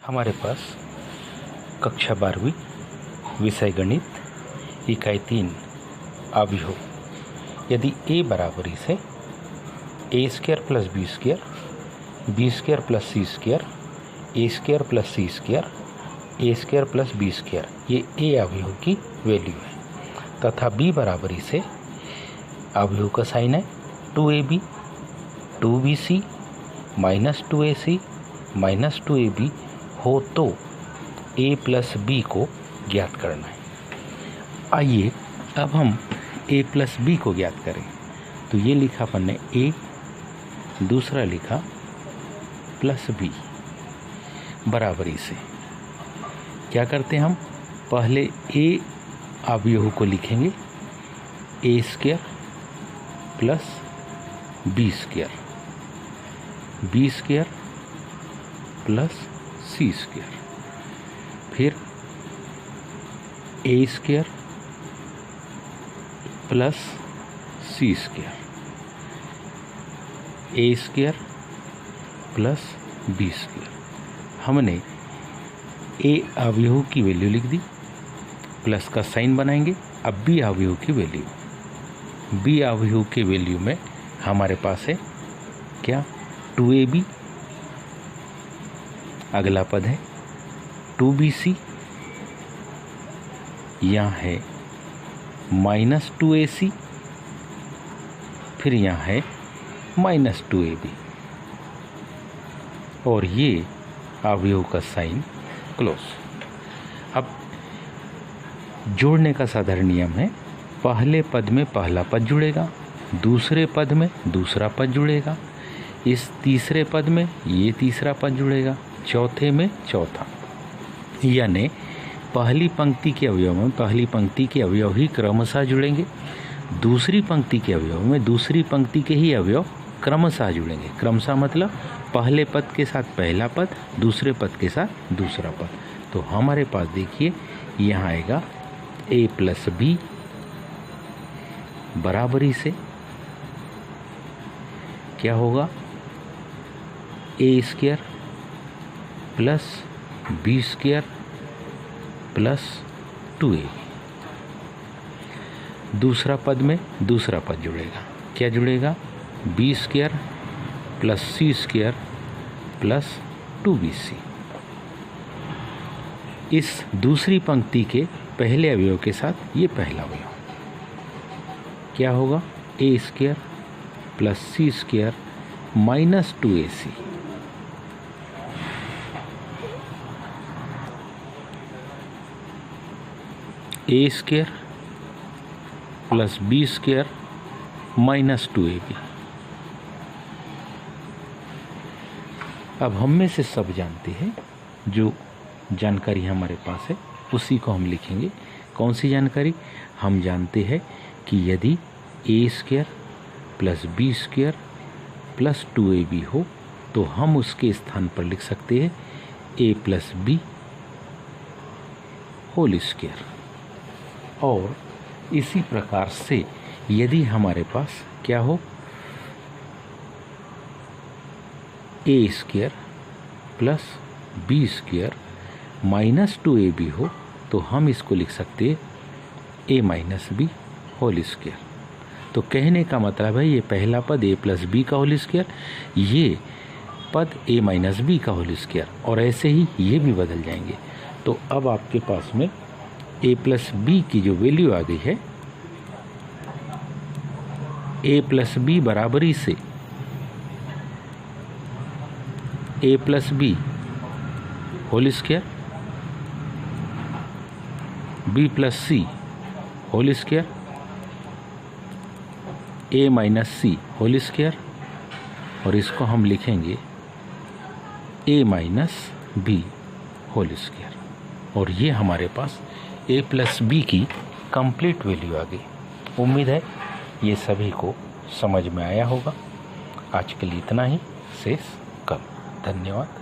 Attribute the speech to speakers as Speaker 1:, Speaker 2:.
Speaker 1: हमारे पास कक्षा 12वीं विषय गणित इकाई 3 अवयव यदि a बराबरी से a square plus b square b square plus c square a square plus c square a square plus b square ये a अवयव की वैल्यू है तथा b बराबरी से अवयव का साइन है 2ab 2bc minus 2ac minus 2ab हो तो a प्लस b को ज्ञात करना है। आइए अब हम a प्लस b को ज्ञात करें। तो ये लिखा अपन ने a, दूसरा लिखा प्लस b बराबरी से क्या करते हैं हम पहले a अवयव को लिखेंगे a square plus b square b square plus c square फिर a square plus c square a square plus b square. हमने a अवयव की वैल्यू लिख दी, प्लस का साइन बनाएंगे। अब b अवयव की वैल्यू, b अवयव की वैल्यू में हमारे पास है क्या 2ab, अगला पद है 2bc, यहाँ है माइनस 2ac, फिर यहाँ है माइनस 2ab और ये अवयव का साइन क्लोज। अब जोड़ने का साधारण नियम है, पहले पद में पहला पद जुड़ेगा, दूसरे पद में दूसरा पद जुड़ेगा, इस तीसरे पद में ये तीसरा पद जुड़ेगा, चौथे में चौथा। यानी पहली पंक्ति के अवयव में पहली पंक्ति के अवयव ही क्रमशः जुड़ेंगे, दूसरी पंक्ति के अवयव में दूसरी पंक्ति के ही अवयव क्रमशः जुड़ेंगे। क्रमशः मतलब पहले पद के साथ पहला पद, दूसरे पद के साथ दूसरा पद। तो हमारे पास देखिए यहाँ आएगा a प्लस b बराबरी से क्या होगा a square plus b square plus 2a। दूसरा पद में दूसरा पद जुड़ेगा, क्या जुड़ेगा b square plus c square plus 2bc। इस दूसरी पंक्ति के पहले अवयव के साथ ये पहला अवयव क्या होगा a square plus c square minus 2ac। a square plus b square minus 2ab। अब हम में से सब जानते हैं, जो जानकारी हमारे पास है उसी को हम लिखेंगे। कौन सी जानकारी? हम जानते हैं कि यदि a square plus b square plus 2ab हो तो हम उसके स्थान पर लिख सकते हैं a plus b whole square. और इसी प्रकार से यदि हमारे पास क्या हो a square plus b square minus 2ab हो तो हम इसको लिख सकते हैं a minus b whole square. तो कहने का मतलब है ये पहला पद a प्लस b का होल स्क्वायर, ये पद a माइनस b का होल स्क्वायर और ऐसे ही ये भी बदल जाएंगे। तो अब आपके पास में a प्लस b की जो वैल्यू आ गई है a प्लस b बराबरी से a plus b whole square b plus c whole square a minus c whole square और इसको हम लिखेंगे a minus b whole square. और ये हमारे पास a प्लस b की कंप्लीट वैल्यू आ गई। उम्मीद है ये सभी को समझ में आया होगा। आज के लिए इतना ही, शेष कल। धन्यवाद।